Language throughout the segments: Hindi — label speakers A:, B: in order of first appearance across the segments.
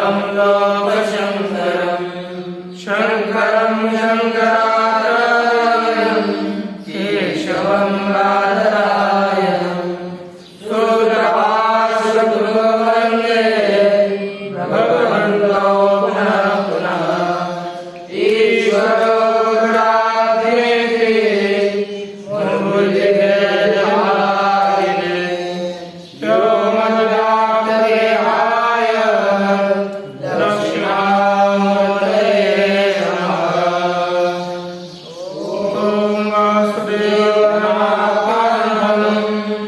A: तं लोकशङ्करं शङ्करं शङ्कराचार्यं केशवं बादरायणं सूत्रभाष्यकृतो वन्दे भगवन्तो पुनः पुनः ईश्वरो गुणाधीते मूर्तिभेदभागिने व्योमव्याप्तदेहाय दक्षिणामूर्तये नमः। ॐ वासुदेवनाथं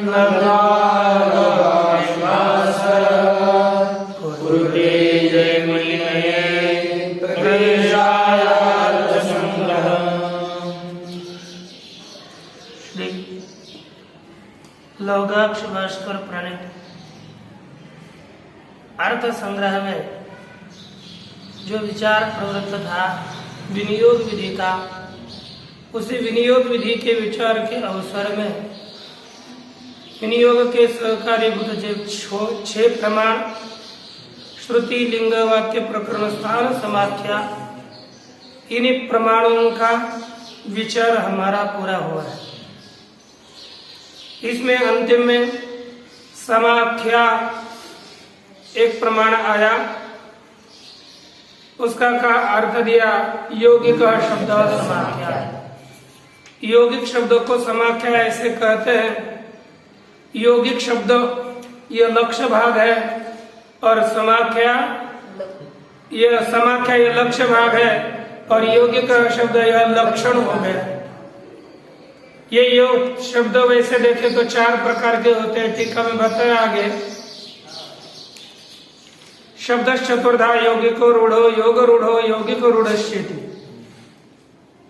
A: नमामि कुरुते जयमणिमये
B: श्री लौगाक्ष भास्कर प्रणीत अर्थ संग्रह में जो विचार प्रवृत्त था विनियोग विधि का, उसी विनियोग विधि के विचार के अवसर में विनियोग के सहकारीभूत जो 6 प्रमाण श्रुति लिंग वाक्य प्रकरण स्थान समाख्या, इन्हीं प्रमाणों का विचार हमारा पूरा हुआ है। इसमें अंतिम में समाख्या एक प्रमाण आया, उसका का अर्थ दिया यौगिक शब्द समाख्या। यौगिक शब्दों को समाख्या ऐसे कहते हैं। यौगिक शब्द ये लक्ष्य भाग है और समाख्या ये लक्ष्य भाग है और यौगिक शब्द यह लक्षण हो गया। ये योग शब्द वैसे देखें तो 4 प्रकार के होते हैं, टीका में बताया आगे। शब्द चतुर्धा यौगिको रूढ़ो योग रूढ़ो यौगिको रूढ़श्येति,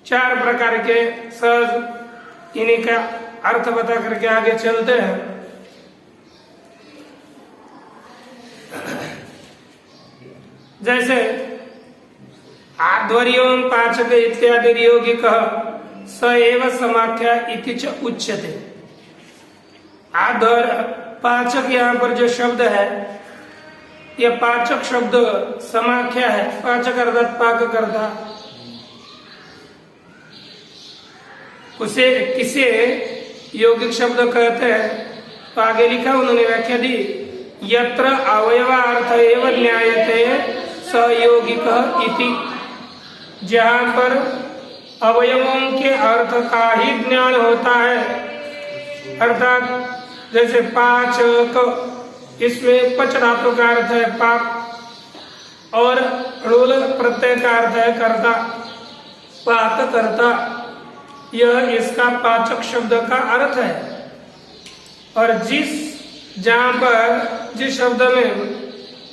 B: 4 प्रकार के सहज इन्हीं का अर्थ बता करके आगे चलते हैं। जैसे आध्वर्यों पाचक इत्यादि यौगिक स एव समाख्या इति च उच्यते। आध्वर पाचक यहाँ पर जो शब्द है, यह पाचक शब्द समाख्या है। पाचक अर्थात पाक करता। उसे किसे यौगिक शब्द कहते हैं तो आगे लिखा उन्होंने व्याख्या दी, यत्र अवयवार्थ एव न्यायते स यौगिक इति। जहाँ पर अवयवों के अर्थ का ही ज्ञान होता है, अर्थात जैसे पाचक, इसमें पच धातु का अर्थ है पाक और रूल प्रत्यय का अर्थ है कर्ता, पाक कर्ता। यह इसका पाचक शब्द का अर्थ है। और जहाँ पर जिस शब्द में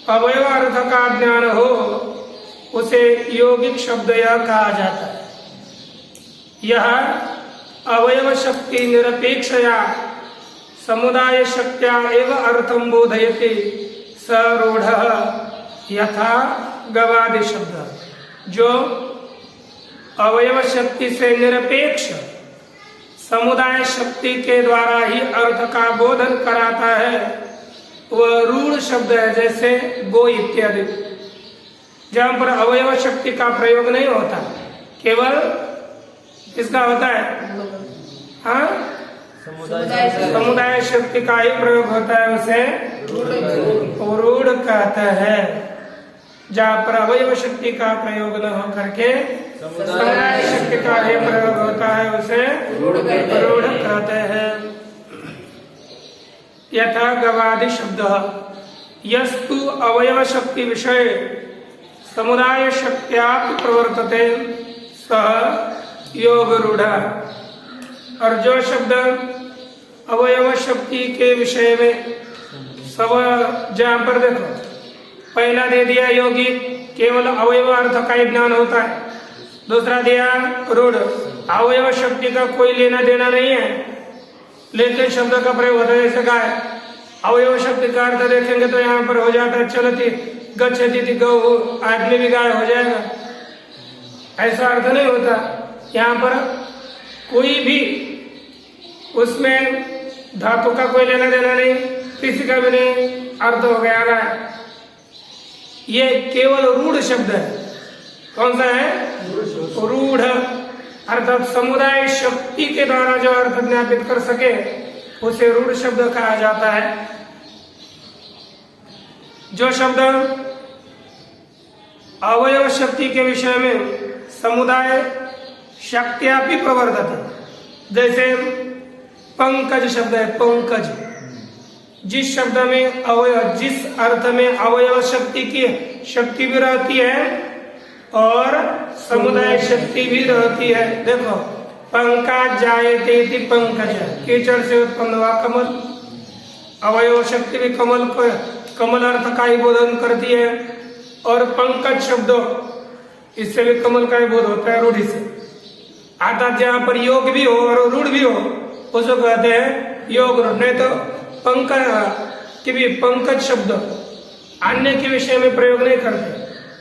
B: अवयव अर्थ का ज्ञान हो उसे यौगिक शब्द यह कहा जाता है। यह अवयव शक्ति निरपेक्षया समुदाय शक्त्या एव अर्थम बोधयति सरूढ़ यथा गवादि शब्द। जो अवयव शक्ति से निरपेक्ष समुदाय शक्ति के द्वारा ही अर्थ का बोधन कराता है, वह रूढ़ शब्द है। जैसे गो इत्यादि, जहाँ पर अवयव शक्ति का प्रयोग नहीं होता, केवल इसका होता है हाँ समुदाय शक्ति का ही प्रयोग होता है, उसे रूढ़ कहते हैं। जहाँ पर अवयव शक्ति का प्रयोग न हो करके समुदाय शक्ति का ही प्रयोग होता है, उसे रूढ़ कहते हैं। यथा गवादि शब्द यस्तु अवयव शक्ति विषय समुदाय शक्त्या प्रवर्तते सह योग रूढ़। और जो शब्द अवयव शक्ति के विषय में सब, जहाँ पर देखो पहला दे दिया यौगिक, केवल अवयव अर्थ का ही ज्ञान होता है। दूसरा दिया रूढ़, अवयव शक्ति का कोई लेना देना नहीं है, लेकिन शब्द का प्रयोग होता है। जैसे गाय, अवयव शक्ति का अर्थ देखेंगे तो यहाँ पर हो जाता है चलती गच्छति गौ, आदमी भी गाय हो जाएगा, ऐसा अर्थ नहीं होता। यहाँ पर कोई भी उसमें धातु का कोई लेना देना नहीं, किसी का भी नहीं, अर्थ हो गया गाय। ये केवल रूढ़ शब्द है। कौन सा है? रूढ़। अर्थात समुदाय शक्ति के द्वारा जो अर्थ ज्ञापित कर सके उसे रूढ़ शब्द कहा जाता है। जो शब्द अवयव शक्ति के विषय में समुदाय शक्त्यापि प्रवर्तते, जैसे पंकज शब्द है। पंकज जिस शब्द में अवयव, जिस अर्थ में अवयव शक्ति की शक्ति भी रहती है और समुदाय शक्ति भी रहती है। देखो, पंका जायते इति पंकज, कीचड़ से उत्पन्न हुआ कमल। अवयव शक्ति भी कमल को, कमल अर्थ का ही बोधन करती है। और पंकज शब्द, इससे भी कमल का ही बोध होता है रूढ़ी से। अर्थात जहाँ पर योग भी हो और रूढ़ भी हो उसको कहते हैं योग रूढ़। नहीं तो पंकज के भी पंकज शब्द अन्य के विषय में प्रयोग नहीं करते।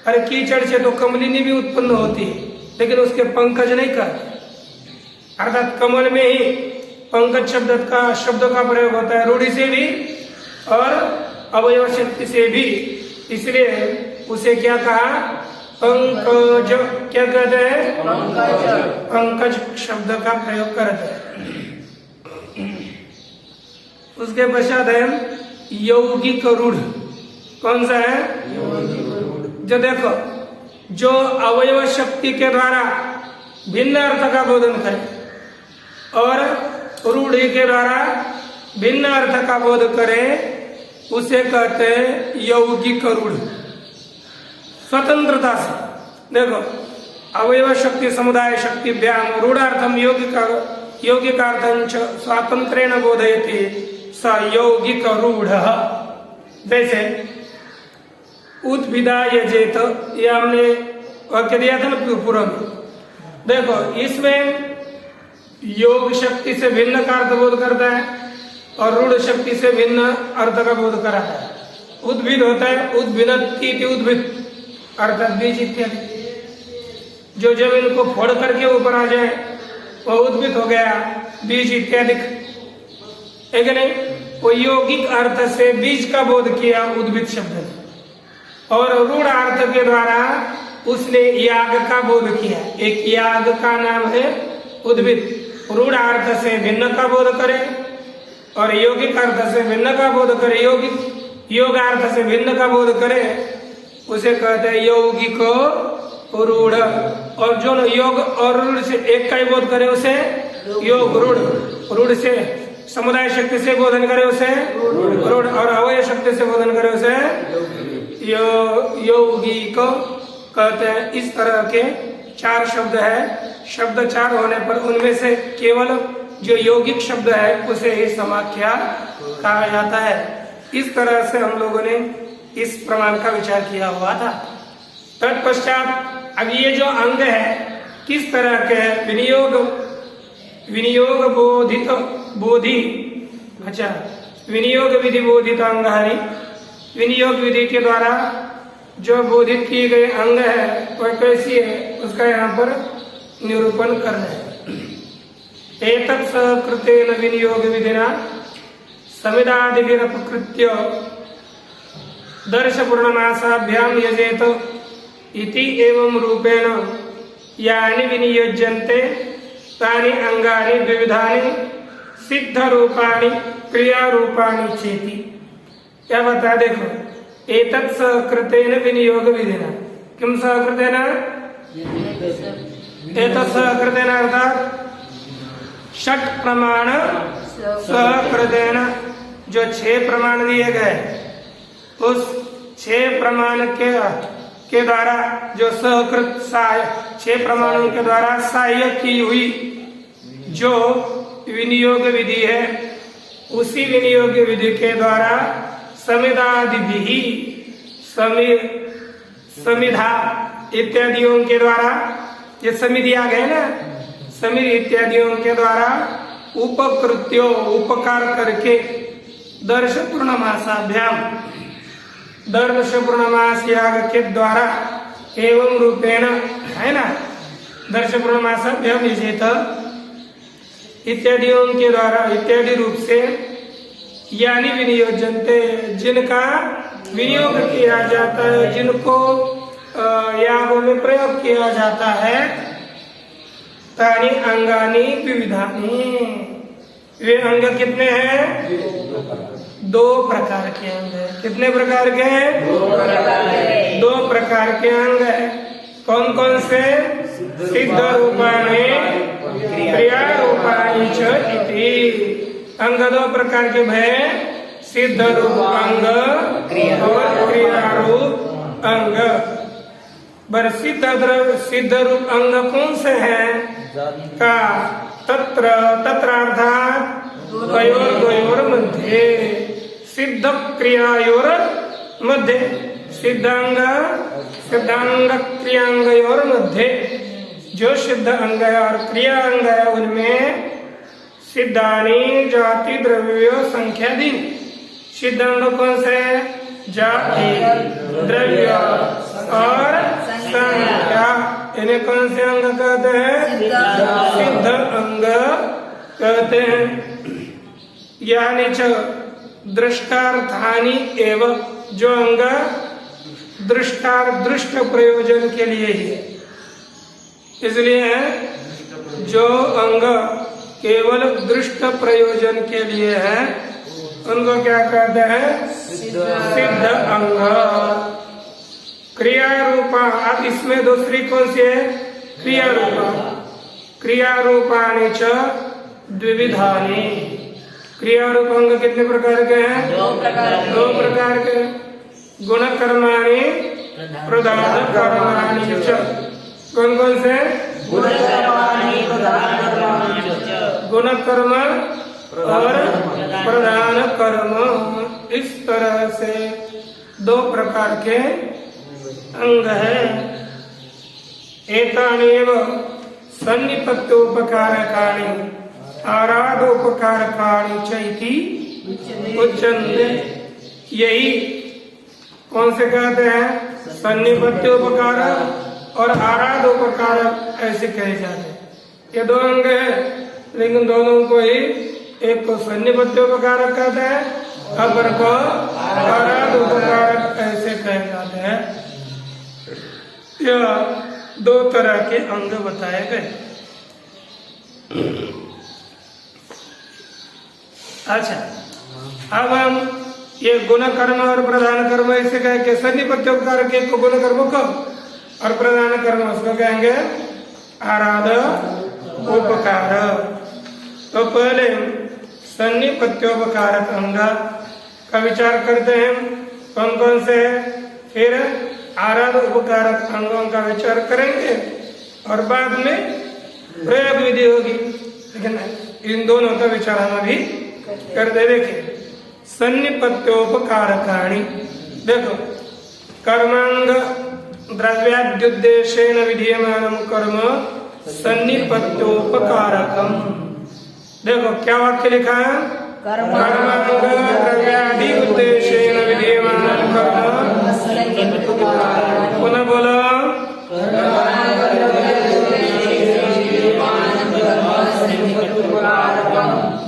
B: अरे कीचड़ से तो कमलिनी भी उत्पन्न होती है, लेकिन उसके पंकज नहीं करते। अर्थात कमल में ही पंकज शब्द का प्रयोग होता है, रूढ़ी से भी और अवयव शक्ति से भी। इसलिए उसे क्या कहा? पंकज। क्या कहते हैं? पंकज शब्द का प्रयोग करते हैं। उसके पश्चात है यौगिक रूढ़। कौन सा है? जो देखो, जो अवयव शक्ति के द्वारा भिन्न अर्थ का बोधन करे और रूढ़ी के द्वारा भिन्न अर्थ का बोध करे उसे कहते हैं यौगिक रूढ़। स्वतंत्रता से देखो, अवयव शक्ति समुदाय शक्ति व्याम रूढ़ार्थम यौगिकार्थं च स्वातंत्रेण बोधयते स यौगिक रूढ़। जैसे उद्भिदा यजेत, ये हमने वाक्य दिया था ना पूर्व में। देखो, इसमें योग शक्ति से भिन्न का अर्थ बोध करता है और रूढ़ शक्ति से भिन्न अर्थ का बोध कराता है। उद्भिद होता है उद्भिन्नति उद्भिद, अर्थात बीज इत्यादि। जो जमीन को फोड़ करके ऊपर आ जाए वह उद्भिद हो गया, बीज इत्यादि। है नहीं? वो यौगिक अर्थ से बीज का बोध किया उद्भिद शब्द ने, और रूढ़ अर्थ के द्वारा उसने याग का बोध किया। एक याग का नाम है उद्भिद। रूढ़ अर्थ से भिन्न का बोध करे और यौगिक अर्थ से भिन्न का बोध करे, योग अर्थ से भिन्न का बोध करे, उसे कहते हैं यौगिक रूढ़। और जो योग और रूढ़ से एक का ही बोध करे उसे योग रूढ़। रूढ़ से समुदाय शक्ति से बोधन करे उसे रूढ़, और अवयव शक्ति से बोधन करे उसे यौगिक कहते हैं। इस तरह के चार शब्द है। शब्द चार होने पर उनमें से केवल जो यौगिक शब्द है उसे ही समाख्या कहा जाता है। इस तरह से हम लोगों ने इस प्रमाण का विचार किया हुआ था। तत्पश्चात अब ये जो अंग है किस तरह के है? विनियोग बोधित बोधि। अच्छा, विनियोग विधि बोधित अंगानि, विनियोग विधि के द्वारा जो बोधित किए गए अंग है वह कैसी है उसका यहाँ पर निरूपण कर रहे हैं। एतत् सकृतेन विनियोग विधिना समिदादिभिरपकृत्य दर्श पूर्णमासाभ्याम यजेत इति एवं रूपेण यानि विनियोज्यन्ते तानि अंगानि विविधानि सिद्ध रूपाणि क्रिया रूपाणि चेति। क्या बता? देखो, एतत् सकृतेन विनियोग विधिना। किम सकृतेन? एतत् सकृतेन अर्थात षट प्रमाण सकृतेन, जो 6 प्रमाण दिए गए उस 6 प्रमाण के द्वारा जो सहकृत 6 प्रमाणों के द्वारा सहाय्य की हुई जो विनियोग विधि है, उसी विनियोग विधि के द्वारा समिदादिभिः समिधा इत्यादियों के द्वारा, ये समिधि आ गए ना, समिधि इत्यादियों के द्वारा उपकृत्यो उपकार करके दर्श पूर्णमासाभ्याम, दर्श पूर्णमास याग के द्वारा एवं रूपेण, है ना, दर्श पूर्णमासाभ्याम यजेत इत्यादियों के द्वारा इत्यादि रूप से यानी विनियोजनते, जिनका विनियोग किया जाता है, जिनको यागों में प्रयोग किया जाता है। तानी अंगानी विविधानी, वे अंग कितने हैं? 2 प्रकार के अंग है। कितने प्रकार के हैं? 2 प्रकार के अंग है। कौन कौन से? सिद्ध रूपाणी क्रिया रूपाणी च इति। अंग 2 प्रकार के भय, सिद्ध रूप अंग और क्रिया रूप अंग। बर सिद्ध रूप अंग कौन से हैं? का तत्रार्थात द्वयोर मध्ये, सिद्ध क्रियायोर मध्ये, सिद्धांग क्रियांगयोर मध्ये। जो सिद्ध अंग है और क्रिया अंग है उनमें सिद्धानी जाति द्रव्य संख्यादि। सिद्ध अंग कौन से? जाति द्रव्य और संख्या। इन्हें कौन से अंग कहते हैं? सिद्ध अंग कहते हैं। यानी च दृष्टार्थानी एवं, जो अंग दृष्ट प्रयोजन के लिए ही है, इसलिए जो अंग केवल दृष्ट प्रयोजन के लिए है उनको क्या कहते हैं? सिद्ध अंग। क्रिया रूपा, अब इसमें दूसरी कौन सी है? क्रिया रूपा। क्रिया रूपाणी च द्विविधानी। क्रिया रूप अंग कितने प्रकार के हैं? 2 प्रकार के। गुण कर्माणी प्रधान कर्माणी च। कौन कौन से? गुण कर्म और प्रधान कर्म। इस तरह से 2 प्रकार के अंग है। एतानेव सन्निपत्योपकारकाणि आराधोपकारकाणि चैति उच्यन्ते। यही कौन से कहते हैं? सन्निपत्योपकार और आराधोपकार ऐसे कहे जाते हैं। ये 2 अंग है, लेकिन दोनों को ही, एक को सन्निपत्योपकारक कहते हैं, अपर को आराधोपकारक ऐसे कहे जाते हैं। यह 2 तरह के अंग बताए गए। अच्छा, अब हम ये गुण कर्म और प्रधान कर्म ऐसे कहे कि सन्निपत्योपकारक एक को गुण कर्म को और प्रधान कर्म उसको कहेंगे आराध उपकार। तो पहले सन्निपत्योपकारक अंग का विचार करते हैं, कौन कौन से, फिर आराध उपकारक अंगों का विचार करेंगे और बाद में प्रयोग विधि होगी। लेकिन इन दोनों का विचार हम अभी कर दे। देखिए, सन्निपत्योपकारकाणि, देखो, कर्मांग द्रव्याद्युद्देशेन विधीयमानं कर्म सन्निपत्योपकारकम्। देखो क्या वाक्य लिखा है? कर्मांग द्रव्यादि उद्देशेन विधीयमानं कर्म। पुनः बोलो,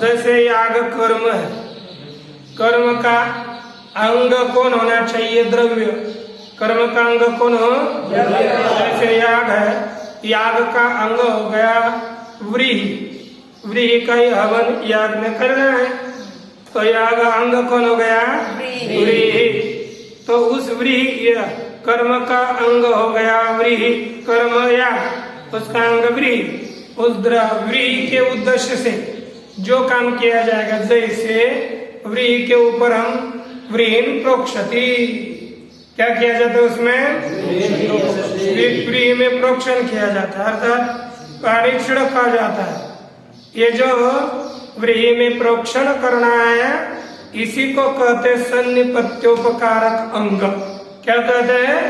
B: जैसे याग कर्म है, कर्म का अंग कौन होना चाहिए? द्रव्य। कर्म का अंग कौन हो? जैसे याग है, याग का अंग हो गया व्रीहि। व्रीहि का ही हवन याग में करना है, तो याग अंग कौन हो गया? व्रीहि। तो उस व्रीहि कर्म का अंग हो गया व्रीहि, कर्म याग, उसका अंग व्रीहि। उस व्रीहि के उद्देश्य से जो काम किया जाएगा, जैसे व्रीहि के ऊपर हम व्रीहिन प्रोक्षति, क्या किया जाता है उसमें? व्रीहि में प्रोक्षण किया जाता है, अर्थात पानी छिड़का जाता है। ये जो व्रीहि में प्रोक्षण करना है, इसी को कहते सन्निपत्योपकारक अंग। क्या कहते हैं?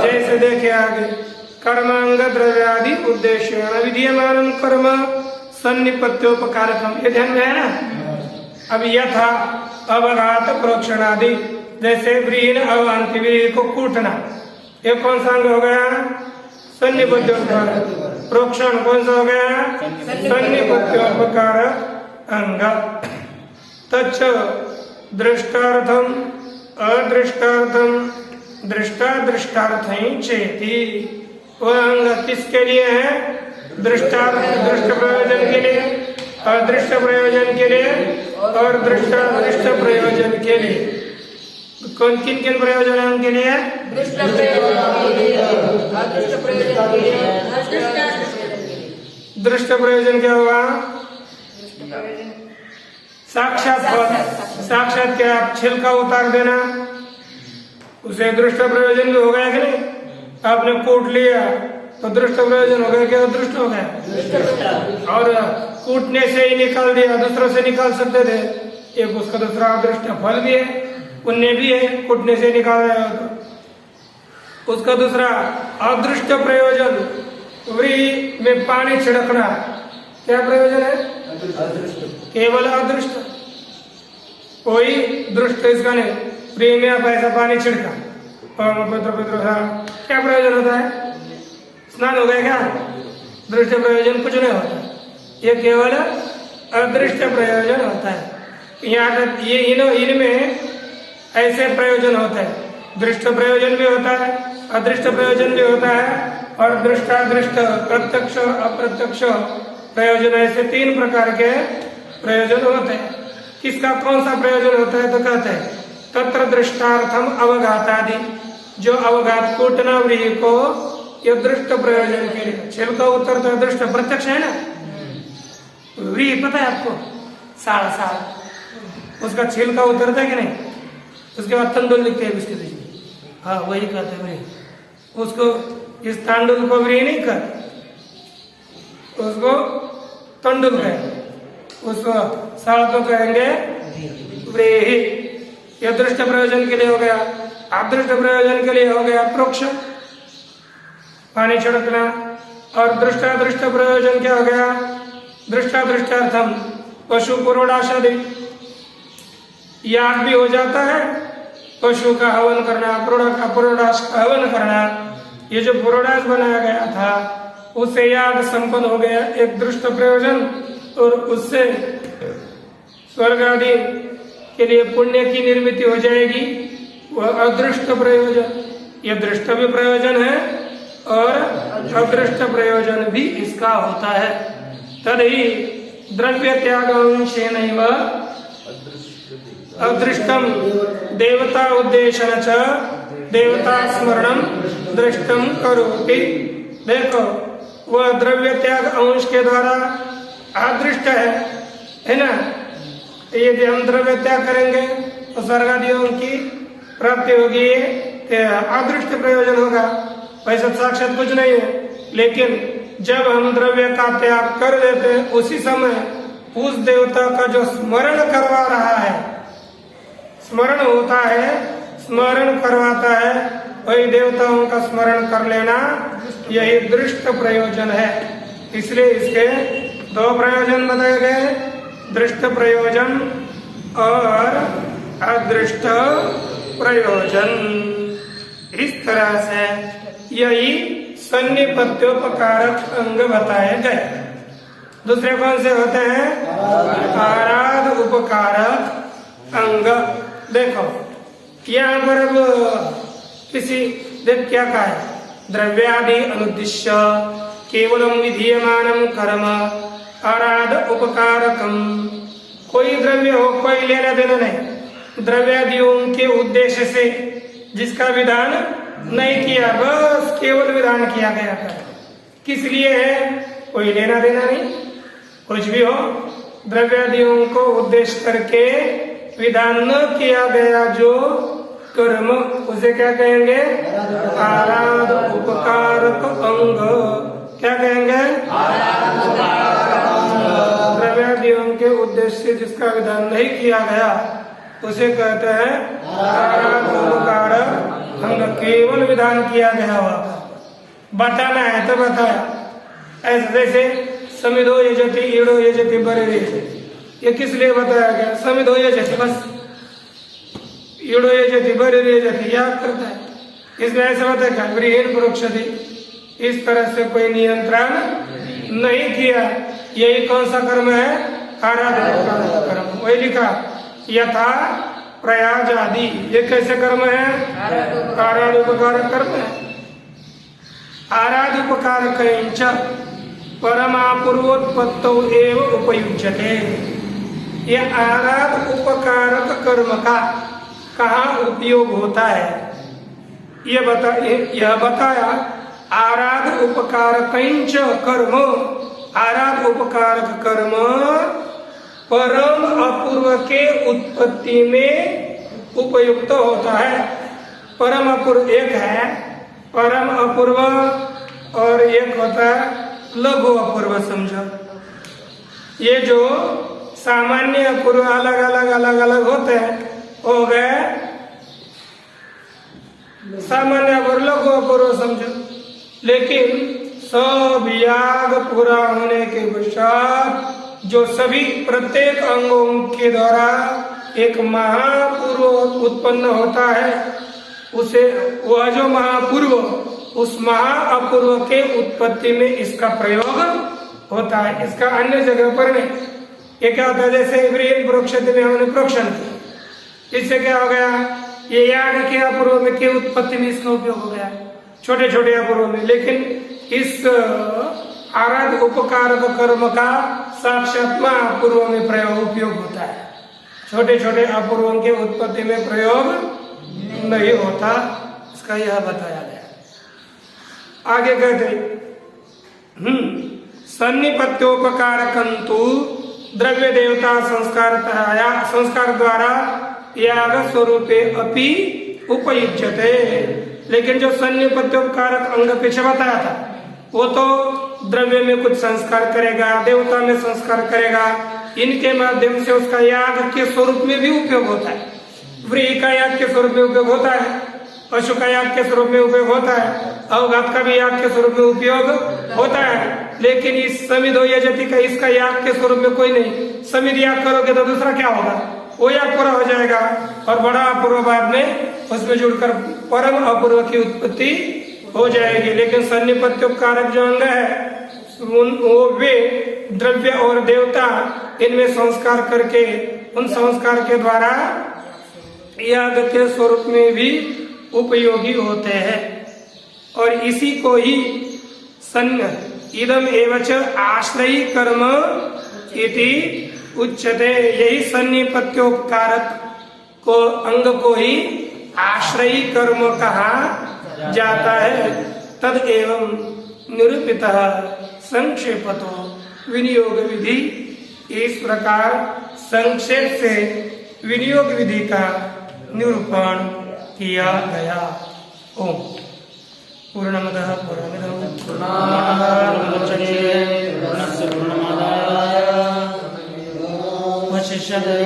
B: जैसे देखे आगे, कर्मांग द्रव्यादि उद्देश्य विधीयमानं कर्म सन्निपत्योपकारकम्। ये ध्यान में है ना? अब यथा अवघात प्रोक्षणादि, जैसे व्रीहिन अवान्ति, व्रीहि को कूटना, ये कौन सा अंग हो गया? सन्निपत्योपकारक। प्रोक्षण कौन सा हो गया? सन्निपत्योपकारक अंग। तच्च दृष्टार्थम अदृष्टार्थम दृष्टा दृष्टार्थं चेति। वह अंग किसके लिए है? दृष्ट प्रयोजन के लिए, अदृष्ट प्रयोजन के लिए और दृष्टादृष्ट प्रयोजन के लिए। कौन किन किन प्रयोजनों के लिए?
C: दृष्ट प्रयोजन के लिए, अदृष्ट प्रयोजन के लिए, दृष्टादृष्ट प्रयोजन के लिए।
B: दृष्ट प्रयोजन क्या हुआ? साक्षात फल। साक्षात क्या? छिलका उतार देना, उसे दृष्ट प्रयोजन भी हो गया कि नहीं? आपने कूट लिया तो दृष्ट प्रयोजन हो गया क्या? दृष्ट हो गया। और कूटने से ही निकाल दिया, दूसरों से निकाल सकते थे, एक उसका दूसरा अदृष्ट फल भी है, पुण्य भी है, कूटने से निकाल दिया तो उसका दूसरा अदृष्ट प्रयोजन। व्रीहि में पानी छिड़कना क्या प्रयोजन है? केवल अदृष्ट। कोई दृष्ट इसका नहीं। व्रीहि में आप ऐसा पानी छिड़का क्या प्रयोजन होता है? स्नान हो गया क्या? दृष्ट प्रयोजन कुछ नहीं होता, ये केवल अदृष्ट प्रयोजन होता है। यहाँ ये इनमें ऐसे प्रयोजन होते हैं, दृष्ट प्रयोजन भी होता है, अदृष्ट प्रयोजन भी होता है और दृष्टादृष्ट प्रत्यक्ष अप्रत्यक्ष प्रयोजन, ऐसे 3 प्रकार के प्रयोजन होते हैं। किसका कौन सा प्रयोजन होता है? तो कहते हैं तत्र दृष्टार्थम अवघातादि, जो अवघात कूटना व्रीहि को, ये दृष्ट प्रयोजन के लिए। छिलका उतरता है, दृष्ट प्रत्यक्ष है ना। व्रीहि पता है आपको? साड़ उसका छिलका उतरता है कि नहीं? उसके बाद तंडुल लिखते हैं उसके बीच में, हाँ वही कहते हैं व्रीहि। उसको इस तांडुल को व्रीहि नहीं कहते, उसको तंडुल कहेंगे, उसको साड़ को कहेंगे व्रीहि। यह दृष्ट प्रयोजन के लिए हो गया। अदृष्ट प्रयोजन के लिए हो गया प्रोक्ष, पानी छिड़कना। और दृष्टादृष्ट प्रयोजन क्या हो गया? दृष्टादृष्टार्थम पशु पुरोडाशादि, याग भी हो जाता है, पशु का हवन करना, पुरोडाश का हवन करना। ये जो पुरोडाश बनाया गया था उससे याग संपन्न हो गया, एक दृष्ट प्रयोजन। और उससे स्वर्ग आदि के लिए पुण्य की निर्मित हो जाएगी, वह अदृष्ट प्रयोजन। यह दृष्ट भी प्रयोजन है और अदृष्ट प्रयोजन भी इसका होता है। तदहि द्रव्य त्यागंशेनैव अदृष्टम देवता उद्देशन च देवता स्मरणम दृष्टम करोति। देखो, वह द्रव्य त्याग अंश के द्वारा अदृष्ट है ना। यदि हम द्रव्य त्याग करेंगे तो स्वर्गादियों की प्राप्ति होगी, अदृष्ट प्रयोजन होगा। वैसे साक्षात कुछ नहीं है, लेकिन जब हम द्रव्य का त्याग कर देते हैं उसी समय उस देवता का जो स्मरण करवा रहा है, स्मरण होता है, स्मरण करवाता है, वही देवताओं का स्मरण कर लेना, यही दृष्ट प्रयोजन है। इसलिए इसके 2 प्रयोजन बताए गए, दृष्ट प्रयोजन और अदृष्ट प्रयोजन। इस तरह से यही सन्निपत्योपकारक अंग बताए गए। दूसरे कौन से होते हैं? आराध उपकारक अंग। देखो यहाँ पर अब क्या कहा है? द्रव्यादि अनुद्दिश्य केवलम विधीयमानम कर्म आराध उपकारकम। कोई द्रव्य हो, कोई लेना देना नहीं, द्रव्यादियों के उद्देश्य से जिसका विधान नहीं किया, बस केवल विधान किया गया था। किस लिए है? कोई लेना देना नहीं, कुछ भी हो, द्रव्यादियों को उद्देश्य करके विधान न किया गया जो कर्म, उसे क्या कहेंगे? आराध उपकारक अंग। क्या कहेंगे? द्रव्यादियों के उद्देश्य से जिसका विधान नहीं किया गया उसे कहते हैं आराध उपकारक अंग। केवल विधान किया गया हुआ, बताना है तो बताया। ऐसे जैसे समिधो यजति ईड़ो यजति बरे, ये किस लिए बताया गया? समिधो यजति, बस ईड़ो यजति बरे यजति याद करता है, इसमें ऐसा बताया व्रीहिन पुरोक्षति। इस तरह से कोई नियंत्रण नहीं किया। यही कौन सा कर्म है? आराधना कर्म। वही लिखा यथा प्रयाज आदि, ये कैसे कर्म है? आराध उपकारक कर्म है। आराध उपकारक परमापूर्वोत्पत्तौ एव उपयुज्यते। ये आराध उपकारक कर्म का कहाँ उपयोग होता है यह बताया। आराध उपकारक कर्म, आराध उपकारक कर्म परम अपूर्व के उत्पत्ति में उपयुक्त होता है। परम अपूर्व एक है परम अपूर्व और एक होता है लघु अपूर्व। समझो, ये जो सामान्य अपूर्व अलग अलग अलग अलग होते हैं हो गए सामान्य अपूर्व लघु अपूर्व समझो। लेकिन सब याग पूरा होने के पश्चात जो सभी प्रत्येक अंगों के द्वारा एक महापूर्व उत्पन्न होता है, उसे वह जो महापूर्व उस महाअपूर्व के उत्पत्ति में इसका प्रयोग होता है। इसका अन्य जगह पर नहीं। ये क्या होता है? जैसे प्रोक्षित में हमने प्रोक्षण किया, इससे क्या हो गया? ये याग के अपूर्व में के उत्पत्ति में इसका उपयोग हो गया, छोटे छोटे अपूर्व में। लेकिन इस आराध उपकारक कर्म का साक्षात महाअपूर्व में प्रयोग उपयोग होता है, छोटे छोटे अपूर्वों के उत्पत्ति में प्रयोग नहीं होता। इसका यह बताया गया। आगे कहते सन्निपत्योपकारकंतु द्रव्य देवता संस्कार द्वारा याग स्वरूपे अपि उपयुज्यते। लेकिन जो सन्निपत्योपकारक अंग पीछे बताया था वो तो द्रव्य में कुछ संस्कार करेगा, देवता में संस्कार करेगा, इनके माध्यम से उसका याग के स्वरूप में भी उपयोग होता है। व्रीहि का याग के स्वरूप में उपयोग होता है, पशु का याग के स्वरूप में उपयोग होता है, अवघात का भी याग के स्वरूप में उपयोग होता है। लेकिन इस समिधो यजति का इसका याग के स्वरूप में कोई नहीं। समिध याग करोगे तो दूसरा क्या होगा? वो याग पूरा हो जाएगा और बड़ा अपूर्व बाद में उसमें जुड़कर परम अपूर्व की उत्पत्ति हो जाएगी। लेकिन सन्निपत्योपकारक जो अंग है वो वे द्रव्य और देवता इनमें संस्कार करके उन संस्कार के द्वारा याग के स्वरूप में भी उपयोगी होते हैं। और इसी को ही इदम एवच आश्रयी कर्म इति उच्यते। यही सन्निपत्योपकारक को अंग को ही आश्रयी कर्म कहा जाता है। तद एवं निरूपितः संक्षेपतो विनियोग विधि। इस प्रकार संक्षेप से विनियोग विधि का निरूपण किया गया। ओम पूर्णमदः पूर्णमिदं पूर्णात् मुदच्यते पूर्णस्य पूर्णमादाय वशिष्यते।